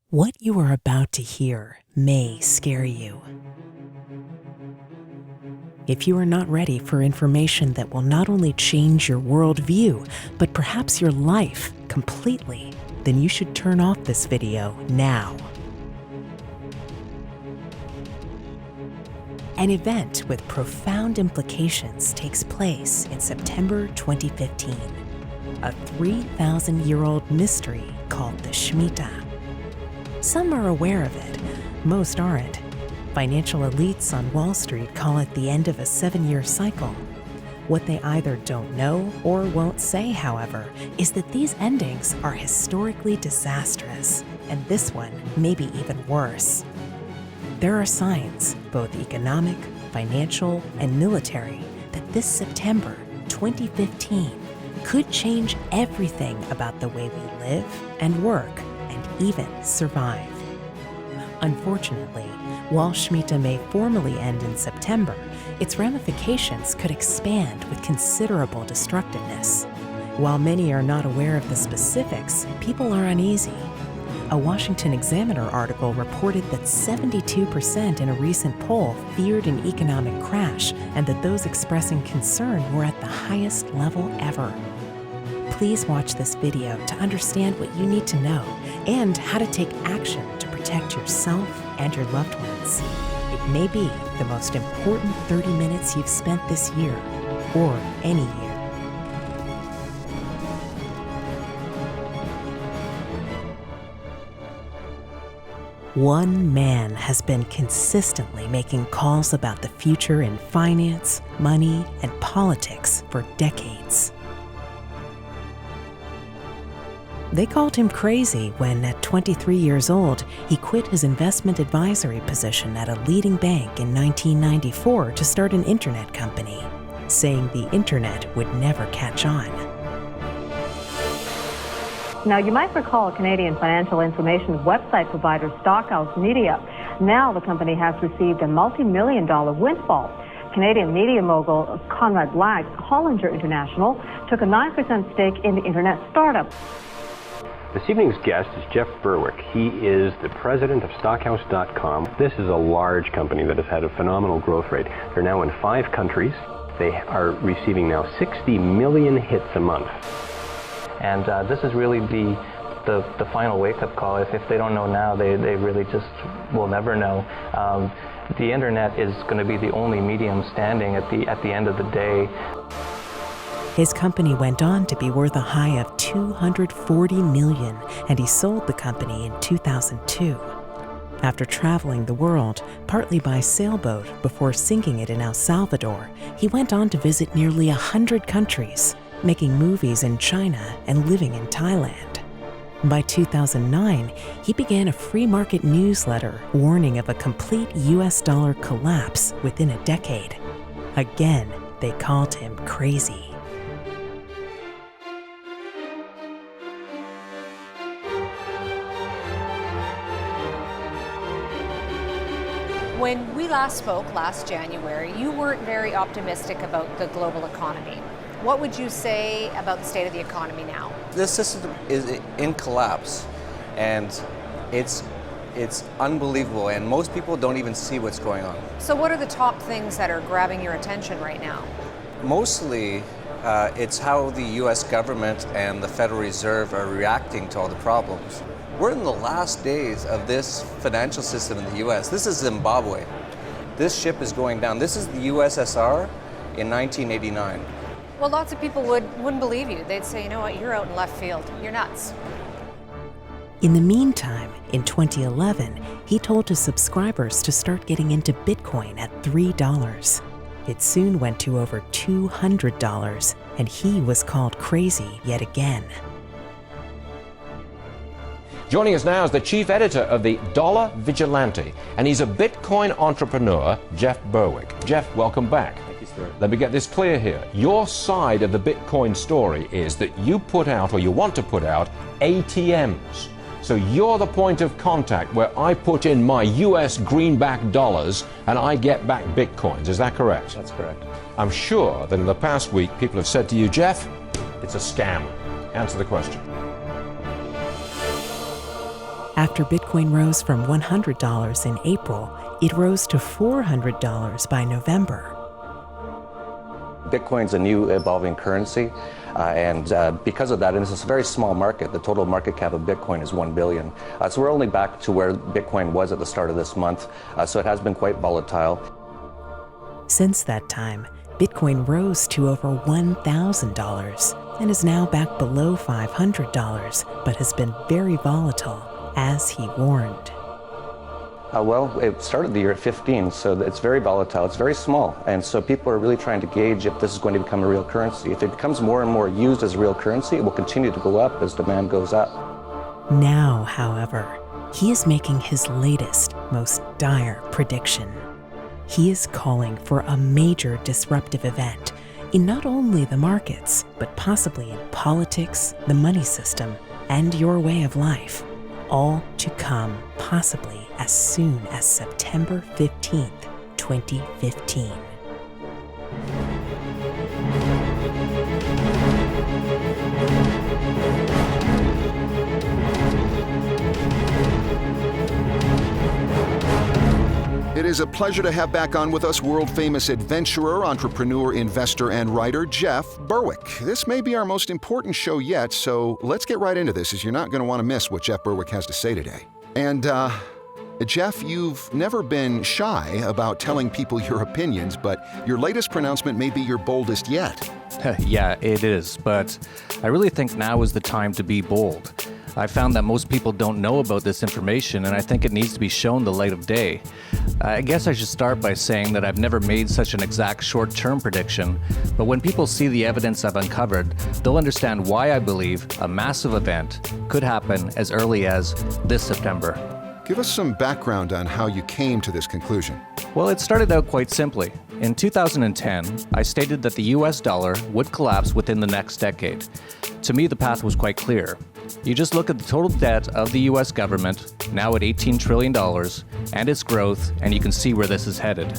What you are about to hear may scare you. If you are not ready for information that will not only change your worldview, but perhaps your life completely, then you should turn off this video now. An event with profound implications takes place in September 2015. A 3,000-year-old mystery called the Shmita. Some are aware of it, most aren't. Financial elites on Wall Street call it the end of a 7-year cycle. What they either don't know or won't say, however, is that these endings are historically disastrous, and this one may be even worse. There are signs, both economic, financial, and military, that this September 2015 could change everything about the way we live and work and even survive. Unfortunately, while Shmita may formally end in September, its ramifications could expand with considerable destructiveness. While many are not aware of the specifics, people are uneasy. A Washington Examiner article reported that 72% in a recent poll feared an economic crash and that those expressing concern were at the highest level ever. Please watch this video to understand what you need to know and how to take action to protect yourself and your loved ones. It may be the most important 30 minutes you've spent this year, or any year. One man has been consistently making calls about the future in finance, money, and politics for decades. They called him crazy when, at 23 years old, he quit his investment advisory position at a leading bank in 1994 to start an internet company, saying the internet would never catch on. Now, you might recall Canadian financial information website provider Stockhouse Media. Now the company has received a multi-million-dollar windfall. Canadian media mogul Conrad Black's Hollinger International took a 9% stake in the internet startup. This evening's guest is Jeff Berwick. He is the president of Stockhouse.com. This is a large company that has had a phenomenal growth rate. They're now in 5 countries. They are receiving now 60 million hits a month. And this is really the final wake-up call. If they don't know now, they really just will never know. The internet is going to be the only medium standing at the end of the day. His company went on to be worth a high of $240 million, and he sold the company in 2002. After traveling the world, partly by sailboat before sinking it in El Salvador, he went on to visit nearly 100 countries, making movies in China and living in Thailand. By 2009, he began a free market newsletter warning of a complete US dollar collapse within a decade. Again, they called him crazy. When we last spoke last January, you weren't very optimistic about the global economy. What would you say about the state of the economy now? This system is in collapse, and it's unbelievable, and most people don't even see what's going on. So what are the top things that are grabbing your attention right now? Mostly, it's how the US government and the Federal Reserve are reacting to all the problems. We're in the last days of this financial system in the US. This is Zimbabwe. This ship is going down. This is the USSR in 1989. Well, lots of people wouldn't believe you. They'd say, you know what, you're out in left field. You're nuts. In the meantime, in 2011, he told his subscribers to start getting into Bitcoin at $3. It soon went to over $200, and he was called crazy yet again. Joining us now is the chief editor of the Dollar Vigilante, and he's a Bitcoin entrepreneur, Jeff Berwick. Jeff, welcome back. Thank you, sir. Let me get this clear here. Your side of the Bitcoin story is that you put out, or you want to put out, ATMs. So you're the point of contact where I put in my US greenback dollars and I get back Bitcoins. Is that correct? That's correct. I'm sure that in the past week people have said to you, Jeff, it's a scam. Answer the question. After Bitcoin rose from $100 in April, it rose to $400 by November. Bitcoin's a new evolving currency, and because of that, and it's a very small market, the total market cap of Bitcoin is 1 billion. So we're only back to where Bitcoin was at the start of this month, so it has been quite volatile. Since that time, Bitcoin rose to over $1,000 and is now back below $500, but has been very volatile, as he warned. Well, it started the year at 15, so it's very volatile, it's very small, and so people are really trying to gauge if this is going to become a real currency. If it becomes more and more used as a real currency, it will continue to go up as demand goes up. Now, however, he is making his latest, most dire prediction. He is calling for a major disruptive event in not only the markets, but possibly in politics, the money system, and your way of life. All to come possibly as soon as September 15th, 2015. It is a pleasure to have back on with us world-famous adventurer, entrepreneur, investor, and writer, Jeff Berwick. This may be our most important show yet, so let's get right into this, as you're not going to want to miss what Jeff Berwick has to say today. And, Jeff, you've never been shy about telling people your opinions, but your latest pronouncement may be your boldest yet. Yeah, it is, but I really think now is the time to be bold. I found that most people don't know about this information, and I think it needs to be shown the light of day. I guess I should start by saying that I've never made such an exact short-term prediction, but when people see the evidence I've uncovered, they'll understand why I believe a massive event could happen as early as this September. Give us some background on how you came to this conclusion. Well, it started out quite simply. In 2010, I stated that the US dollar would collapse within the next decade. To me, the path was quite clear. You just look at the total debt of the US government, now at $18 trillion, and its growth, and you can see where this is headed.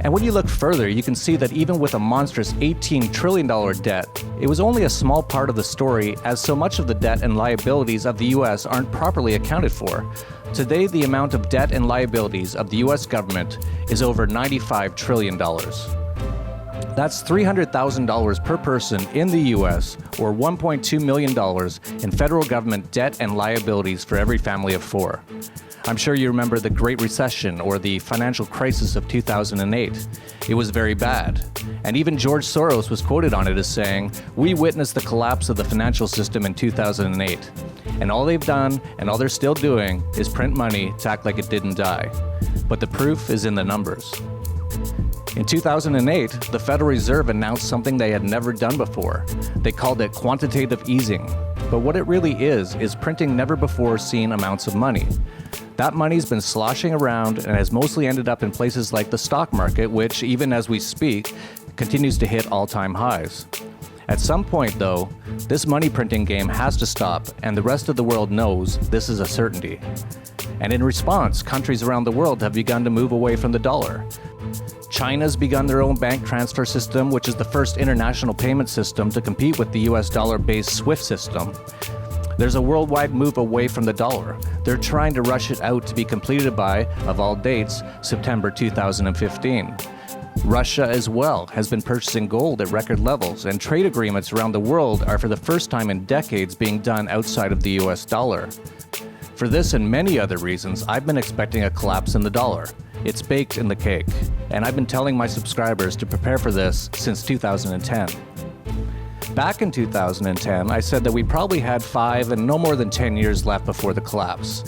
And when you look further, you can see that even with a monstrous $18 trillion debt, it was only a small part of the story, as so much of the debt and liabilities of the US aren't properly accounted for. Today, the amount of debt and liabilities of the US government is over $95 trillion. That's $300,000 per person in the US, or $1.2 million in federal government debt and liabilities for every family of four. I'm sure you remember the Great Recession or the financial crisis of 2008. It was very bad. And even George Soros was quoted on it as saying, "We witnessed the collapse of the financial system in 2008. And all they've done, and all they're still doing, is print money to act like it didn't die." But the proof is in the numbers. In 2008, the Federal Reserve announced something they had never done before. They called it quantitative easing. But what it really is printing never-before-seen amounts of money. That money's been sloshing around and has mostly ended up in places like the stock market, which, even as we speak, continues to hit all-time highs. At some point, though, this money printing game has to stop, and the rest of the world knows this is a certainty. And in response, countries around the world have begun to move away from the dollar. China's begun their own bank transfer system, which is the first international payment system to compete with the US dollar-based SWIFT system. There's a worldwide move away from the dollar. They're trying to rush it out to be completed by, of all dates, September 2015. Russia as well has been purchasing gold at record levels, and trade agreements around the world are for the first time in decades being done outside of the US dollar. For this and many other reasons, I've been expecting a collapse in the dollar. It's baked in the cake, and I've been telling my subscribers to prepare for this since 2010. Back in 2010, I said that we probably had 5 and no more than 10 years left before the collapse.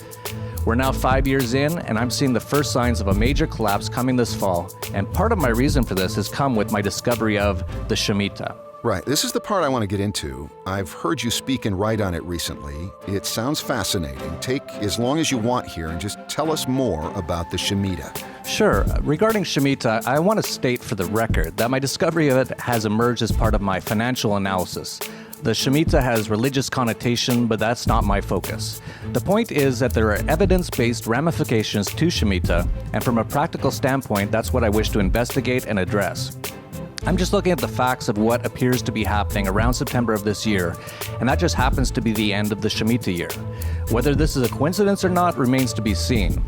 We're now 5 years in, and I'm seeing the first signs of a major collapse coming this fall, and part of my reason for this has come with my discovery of the Shemite. Right, this is the part I want to get into. I've heard you speak and write on it recently. It sounds fascinating. Take as long as you want here and just tell us more about the Shemite. Sure. Regarding Shemite, I want to state for the record that my discovery of it has emerged as part of my financial analysis. The Shemite has religious connotation, but that's not my focus. The point is that there are evidence-based ramifications to Shemite, and from a practical standpoint, that's what I wish to investigate and address. I'm just looking at the facts of what appears to be happening around September of this year, and that just happens to be the end of the Shemitah year. Whether this is a coincidence or not remains to be seen.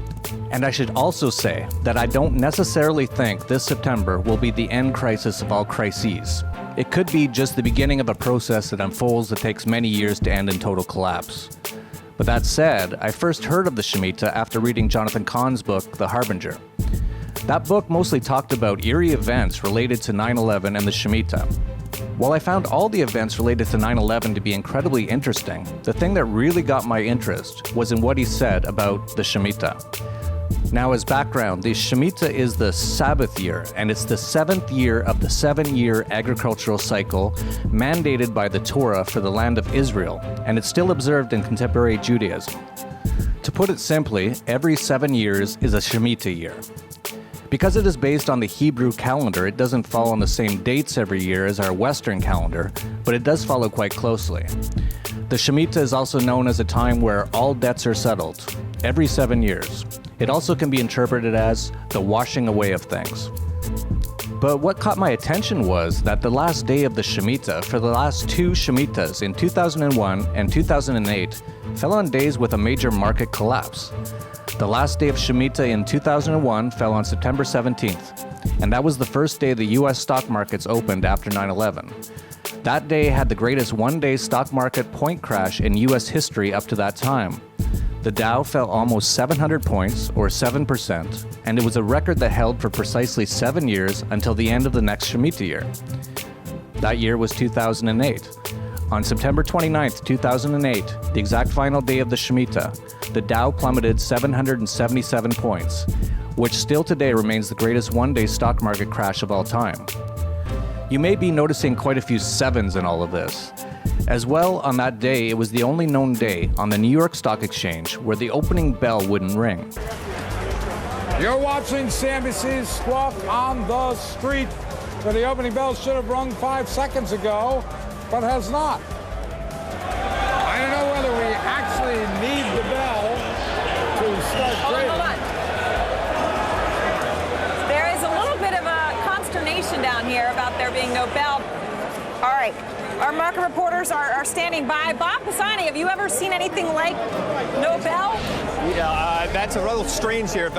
And I should also say that I don't necessarily think this September will be the end crisis of all crises. It could be just the beginning of a process that unfolds that takes many years to end in total collapse. But that said, I first heard of the Shemitah after reading Jonathan Cahn's book, The Harbinger. That book mostly talked about eerie events related to 9/11 and the Shemitah. While I found all the events related to 9/11 to be incredibly interesting, the thing that really got my interest was in what he said about the Shemitah. Now, as background, the Shemitah is the Sabbath year, and it's the 7th year of the 7-year agricultural cycle mandated by the Torah for the land of Israel, and it's still observed in contemporary Judaism. To put it simply, every 7 years is a Shemitah year. Because it is based on the Hebrew calendar, it doesn't fall on the same dates every year as our Western calendar, but it does follow quite closely. The Shemitah is also known as a time where all debts are settled, every 7 years. It also can be interpreted as the washing away of things. But what caught my attention was that the last day of the Shemitah for the last 2 Shemitahs in 2001 and 2008 fell on days with a major market collapse. The last day of Shemitah in 2001 fell on September 17th, and that was the first day the U.S. stock markets opened after 9/11. That day had the greatest one-day stock market point crash in U.S. history up to that time. The Dow fell almost 700 points, or 7%, and it was a record that held for precisely 7 years until the end of the next Shemitah year. That year was 2008. On September 29th, 2008, the exact final day of the Shemitah, the Dow plummeted 777 points, which still today remains the greatest one-day stock market crash of all time. You may be noticing quite a few sevens in all of this. As well, on that day, it was the only known day on the New York Stock Exchange where the opening bell wouldn't ring. You're watching CNBC's Squawk on the Street, where the opening bell should have rung 5 seconds ago, but has not. I don't know whether we actually need the bell to start trading. Hold on. There is a little bit of a consternation down here about there being no bell. All right, our market reporters are standing by. Bob Pisani, have you ever seen anything like no bell? Yeah, that's a little strange here.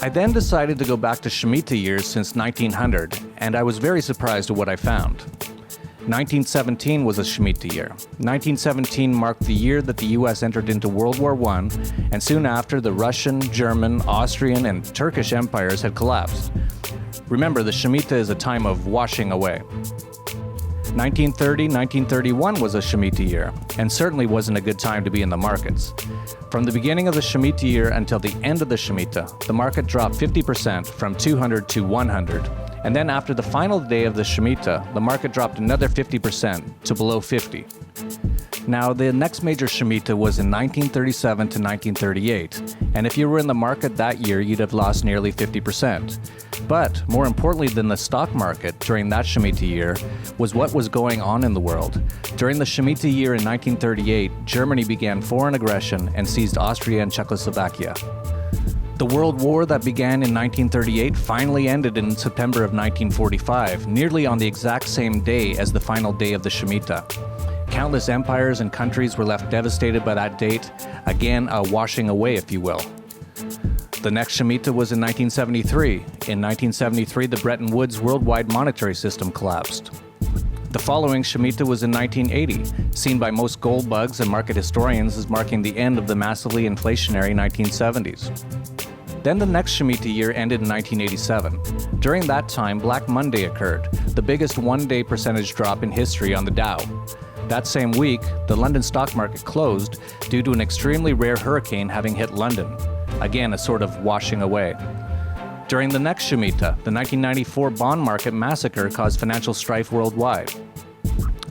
I then decided to go back to Shemitah years since 1900, and I was very surprised at what I found. 1917 was a Shemitah year. 1917 marked the year that the U.S. entered into World War I, and soon after, the Russian, German, Austrian, and Turkish empires had collapsed. Remember, the Shemitah is a time of washing away. 1930-1931 was a Shemitah year, and certainly wasn't a good time to be in the markets. From the beginning of the Shemitah year until the end of the Shemitah, the market dropped 50% from 200 to 100. And then after the final day of the Shemitah, the market dropped another 50% to below 50. Now, the next major Shemitah was in 1937 to 1938, and if you were in the market that year, you'd have lost nearly 50%. But more importantly than the stock market during that Shemitah year was what was going on in the world. During the Shemitah year in 1938, Germany began foreign aggression and seized Austria and Czechoslovakia. The World War that began in 1938 finally ended in September of 1945, nearly on the exact same day as the final day of the Shemitah. Countless empires and countries were left devastated by that date, again a washing away, if you will. The next Shemitah was in 1973. In 1973, the Bretton Woods worldwide monetary system collapsed. The following Shemitah was in 1980, seen by most gold bugs and market historians as marking the end of the massively inflationary 1970s. Then the next Shemitah year ended in 1987. During that time, Black Monday occurred, the biggest one-day percentage drop in history on the Dow. That same week, the London stock market closed due to an extremely rare hurricane having hit London. Again, a sort of washing away. During the next Shemitah, the 1994 bond market massacre caused financial strife worldwide.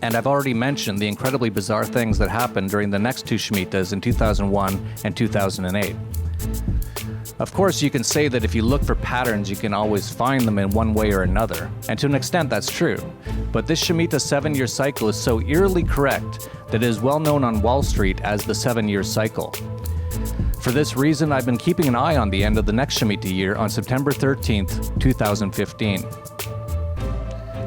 And I've already mentioned the incredibly bizarre things that happened during the next 2 Shemitahs in 2001 and 2008. Of course, you can say that if you look for patterns, you can always find them in one way or another, and to an extent that's true. But this Shemitah 7-year cycle is so eerily correct that it is well known on Wall Street as the 7-year cycle. For this reason, I've been keeping an eye on the end of the next Shemitah year on September 13th, 2015.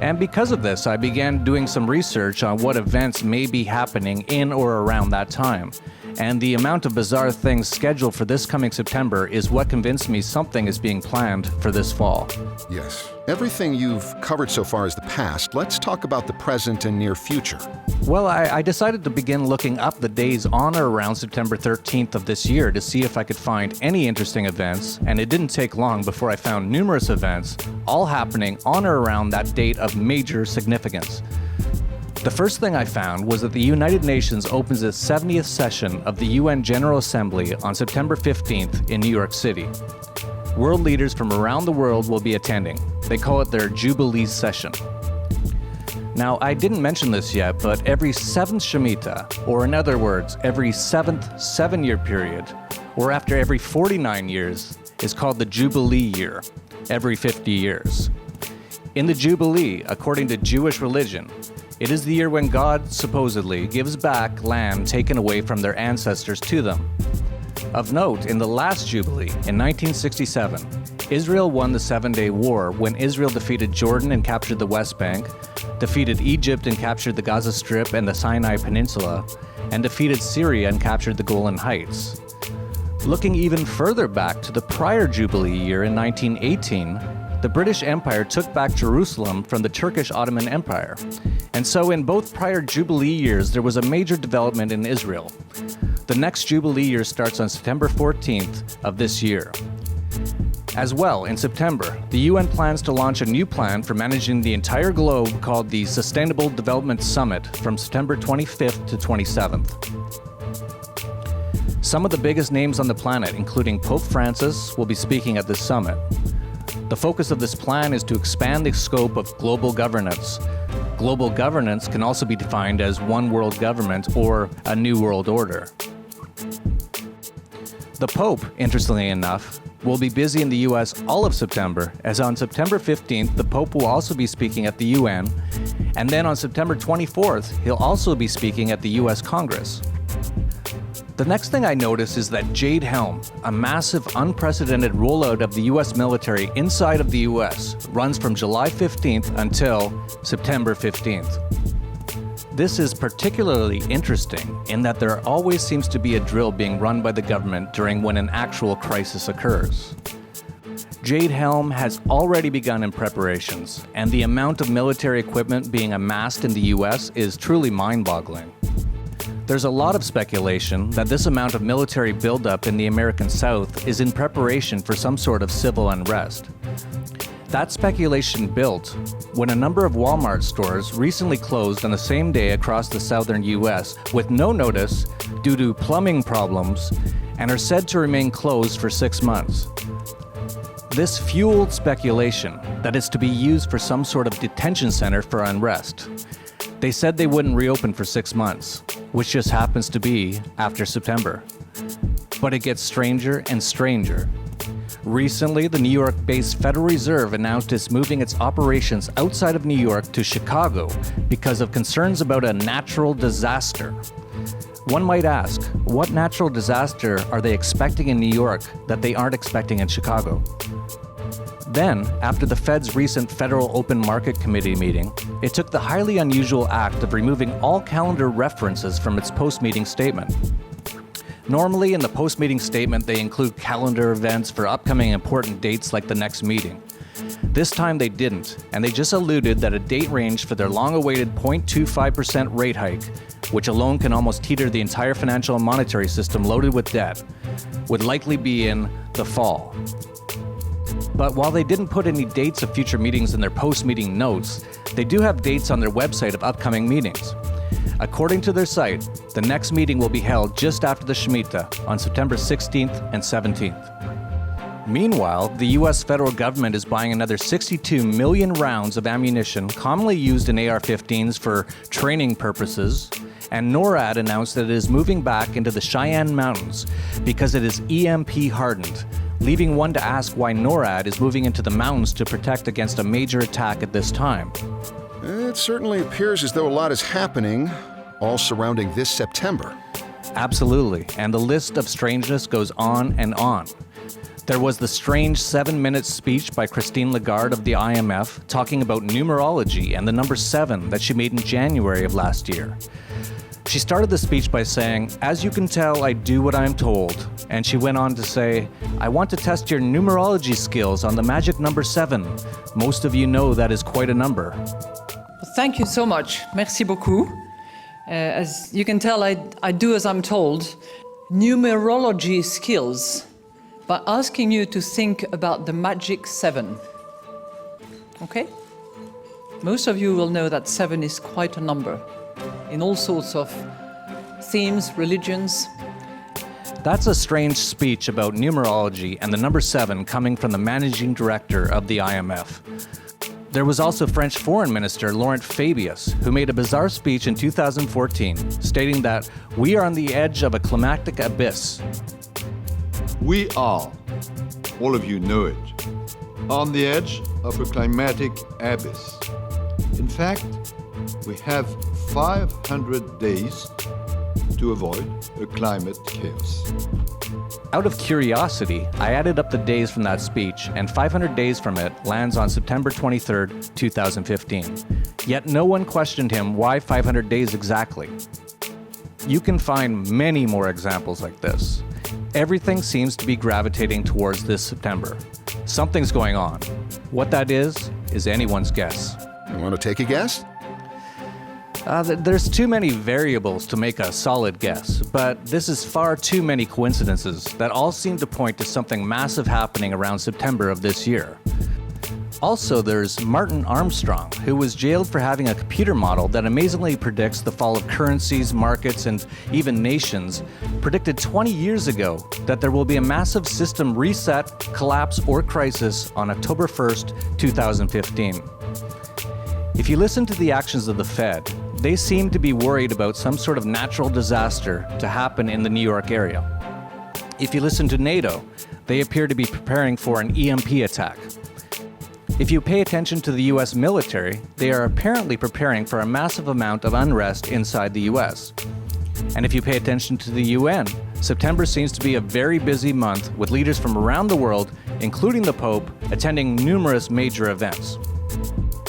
And because of this, I began doing some research on what events may be happening in or around that time. And the amount of bizarre things scheduled for this coming September is what convinced me something is being planned for this fall. Yes. Everything you've covered so far is the past. Let's talk about the present and near future. Well, I decided to begin looking up the days on or around September 13th of this year to see if I could find any interesting events, and it didn't take long before I found numerous events, all happening on or around that date of major significance. The first thing I found was that the United Nations opens its 70th session of the UN General Assembly on September 15th in New York City. World leaders from around the world will be attending. They call it their Jubilee session. Now, I didn't mention this yet, but every 7th Shemitah, or in other words, every 7th 7-year period, or after every 49 years, is called the Jubilee year, every 50 years. In the Jubilee, according to Jewish religion, it is the year when God, supposedly, gives back land taken away from their ancestors to them. Of note, in the last Jubilee, in 1967, Israel won the 7-Day War when Israel defeated Jordan and captured the West Bank, defeated Egypt and captured the Gaza Strip and the Sinai Peninsula, and defeated Syria and captured the Golan Heights. Looking even further back to the prior Jubilee year in 1918, the British Empire took back Jerusalem from the Turkish Ottoman Empire. And so in both prior Jubilee years, there was a major development in Israel. The next Jubilee year starts on September 14th of this year. As well, in September, the UN plans to launch a new plan for managing the entire globe called the Sustainable Development Summit from September 25th to 27th. Some of the biggest names on the planet, including Pope Francis, will be speaking at this summit. The focus of this plan is to expand the scope of global governance. Global governance can also be defined as one world government or a new world order. The Pope, interestingly enough, will be busy in the US all of September, as on September 15th, the Pope will also be speaking at the UN, and then on September 24th, he'll also be speaking at the US Congress. The next thing I notice is that Jade Helm, a massive, unprecedented rollout of the US military inside of the US, runs from July 15th until September 15th. This is particularly interesting in that there always seems to be a drill being run by the government during when an actual crisis occurs. Jade Helm has already begun in preparations, and the amount of military equipment being amassed in the US is truly mind-boggling. There's a lot of speculation that this amount of military buildup in the American South is in preparation for some sort of civil unrest. That speculation built when a number of Walmart stores recently closed on the same day across the southern US with no notice due to plumbing problems and are said to remain closed for 6 months. This fueled speculation that it's to be used for some sort of detention center for unrest. They said they wouldn't reopen for 6 months, which just happens to be after September. But it gets stranger and stranger. Recently, the New York-based Federal Reserve announced it's moving its operations outside of New York to Chicago because of concerns about a natural disaster. One might ask, what natural disaster are they expecting in New York that they aren't expecting in Chicago? Then, after the Fed's recent Federal Open Market Committee meeting, it took the highly unusual act of removing all calendar references from its post-meeting statement. Normally, in the post-meeting statement, they include calendar events for upcoming important dates like the next meeting. This time they didn't, and they just alluded that a date range for their long-awaited 0.25% rate hike, which alone can almost teeter the entire financial and monetary system loaded with debt, would likely be in the fall. But while they didn't put any dates of future meetings in their post-meeting notes, they do have dates on their website of upcoming meetings. According to their site, the next meeting will be held just after the Shemitah on September 16th and 17th. Meanwhile, the US federal government is buying another 62 million rounds of ammunition commonly used in AR-15s for training purposes, and NORAD announced that it is moving back into the Cheyenne Mountains because it is EMP hardened, leaving one to ask why NORAD is moving into the mountains to protect against a major attack at this time. It certainly appears as though a lot is happening, all surrounding this September. Absolutely, and the list of strangeness goes on and on. There was the strange 7-minute speech by Christine Lagarde of the IMF talking about numerology and the number 7 that she made in January of last year. She started the speech by saying, "As you can tell, I do what I'm told." And she went on to say, "I want to test your numerology skills on the magic number 7. Most of you know that is quite a number." Thank you so much. Merci beaucoup. As you can tell, I do as I'm told. Numerology skills, by asking you to think about the magic 7. Okay? Most of you will know that 7 is quite a number in all sorts of themes, religions. That's a strange speech about numerology and the number 7 coming from the managing director of the IMF. There was also French Foreign Minister Laurent Fabius, who made a bizarre speech in 2014, stating that we are on the edge of a climatic abyss. We are, all of you know it, on the edge of a climatic abyss. In fact, we have 500 days to avoid a climate chaos. Out of curiosity, I added up the days from that speech, and 500 days from it lands on September 23rd, 2015. Yet no one questioned him why 500 days exactly. You can find many more examples like this. Everything seems to be gravitating towards this September. Something's going on. What that is anyone's guess. You want to take a guess? There's too many variables to make a solid guess, but this is far too many coincidences that all seem to point to something massive happening around September of this year. Also, there's Martin Armstrong, who was jailed for having a computer model that amazingly predicts the fall of currencies, markets, and even nations, predicted 20 years ago that there will be a massive system reset, collapse, or crisis on October 1st, 2015. If you listen to the actions of the Fed, they seem to be worried about some sort of natural disaster to happen in the New York area. If you listen to NATO, they appear to be preparing for an EMP attack. If you pay attention to the US military, they are apparently preparing for a massive amount of unrest inside the US. And if you pay attention to the UN, September seems to be a very busy month with leaders from around the world, including the Pope, attending numerous major events.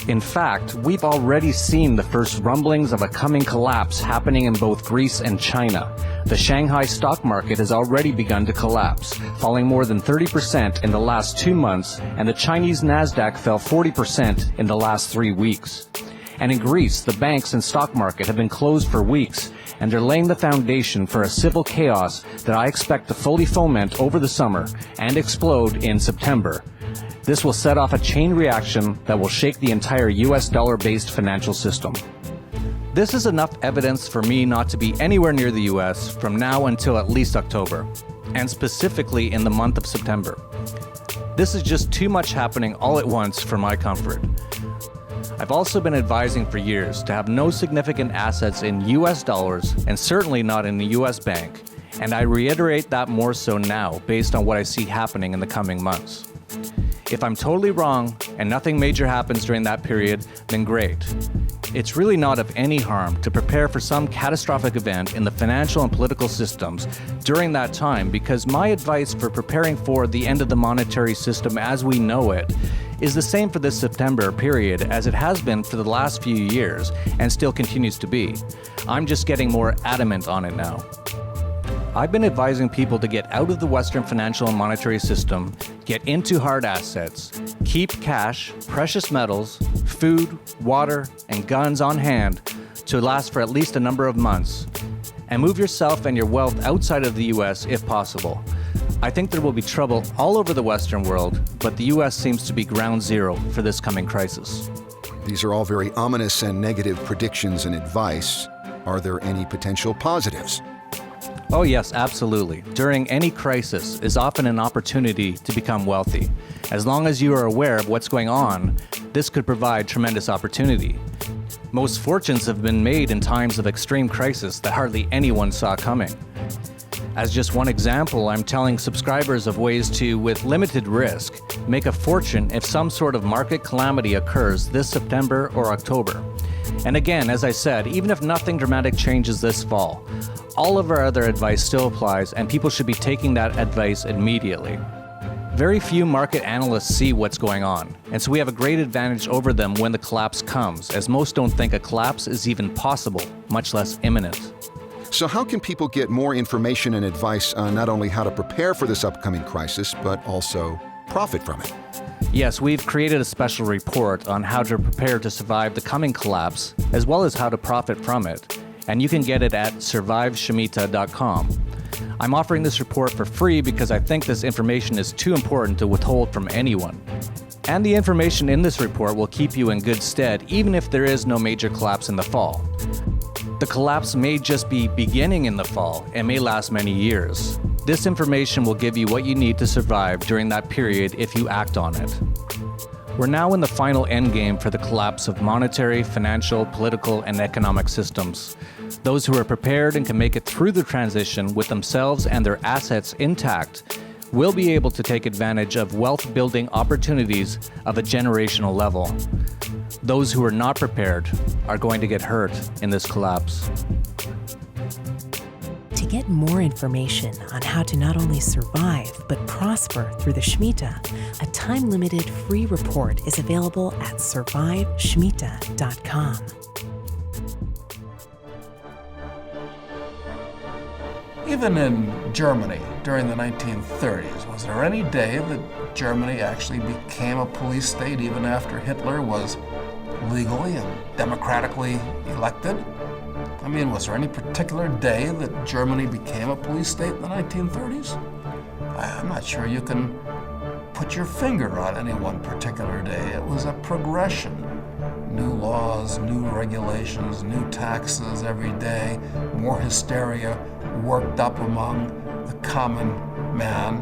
In fact, we've already seen the first rumblings of a coming collapse happening in both Greece and China. The Shanghai stock market has already begun to collapse, falling more than 30% in the last 2 months, and the Chinese Nasdaq fell 40% in the last 3 weeks. And in Greece, the banks and stock market have been closed for weeks, and they're laying the foundation for a civil chaos that I expect to fully foment over the summer and explode in September. This will set off a chain reaction that will shake the entire US dollar-based financial system. This is enough evidence for me not to be anywhere near the US from now until at least October, and specifically in the month of September. This is just too much happening all at once for my comfort. I've also been advising for years to have no significant assets in US dollars and certainly not in the US bank, and I reiterate that more so now based on what I see happening in the coming months. If I'm totally wrong and nothing major happens during that period, then great. It's really not of any harm to prepare for some catastrophic event in the financial and political systems during that time, because my advice for preparing for the end of the monetary system as we know it is the same for this September period as it has been for the last few years and still continues to be. I'm just getting more adamant on it now. I've been advising people to get out of the Western financial and monetary system, get into hard assets, keep cash, precious metals, food, water, and guns on hand to last for at least a number of months, and move yourself and your wealth outside of the US if possible. I think there will be trouble all over the Western world, but the US seems to be ground zero for this coming crisis. These are all very ominous and negative predictions and advice. Are there any potential positives? Oh yes, absolutely. During any crisis is often an opportunity to become wealthy. As long as you are aware of what's going on, this could provide tremendous opportunity. Most fortunes have been made in times of extreme crisis that hardly anyone saw coming. As just one example, I'm telling subscribers of ways to, with limited risk, make a fortune if some sort of market calamity occurs this September or October. And again, as I said, even if nothing dramatic changes this fall, all of our other advice still applies, and people should be taking that advice immediately. Very few market analysts see what's going on, and so we have a great advantage over them when the collapse comes, as most don't think a collapse is even possible, much less imminent. So how can people get more information and advice on not only how to prepare for this upcoming crisis, but also profit from it? Yes, we've created a special report on how to prepare to survive the coming collapse, as well as how to profit from it, and you can get it at surviveshmita.com. I'm offering this report for free because I think this information is too important to withhold from anyone. And the information in this report will keep you in good stead even if there is no major collapse in the fall. The collapse may just be beginning in the fall and may last many years. This information will give you what you need to survive during that period if you act on it. We're now in the final endgame for the collapse of monetary, financial, political, and economic systems. Those who are prepared and can make it through the transition with themselves and their assets intact will be able to take advantage of wealth-building opportunities of a generational level. Those who are not prepared are going to get hurt in this collapse. To get more information on how to not only survive but prosper through the Shmita, a time-limited free report is available at surviveshmita.com. Even in Germany during the 1930s, was there any day that Germany actually became a police state even after Hitler was legally and democratically elected? I mean, was there any particular day that Germany became a police state in the 1930s? I'm not sure you can put your finger on any one particular day. It was a progression. New laws, new regulations, new taxes every day, more hysteria worked up among the common man.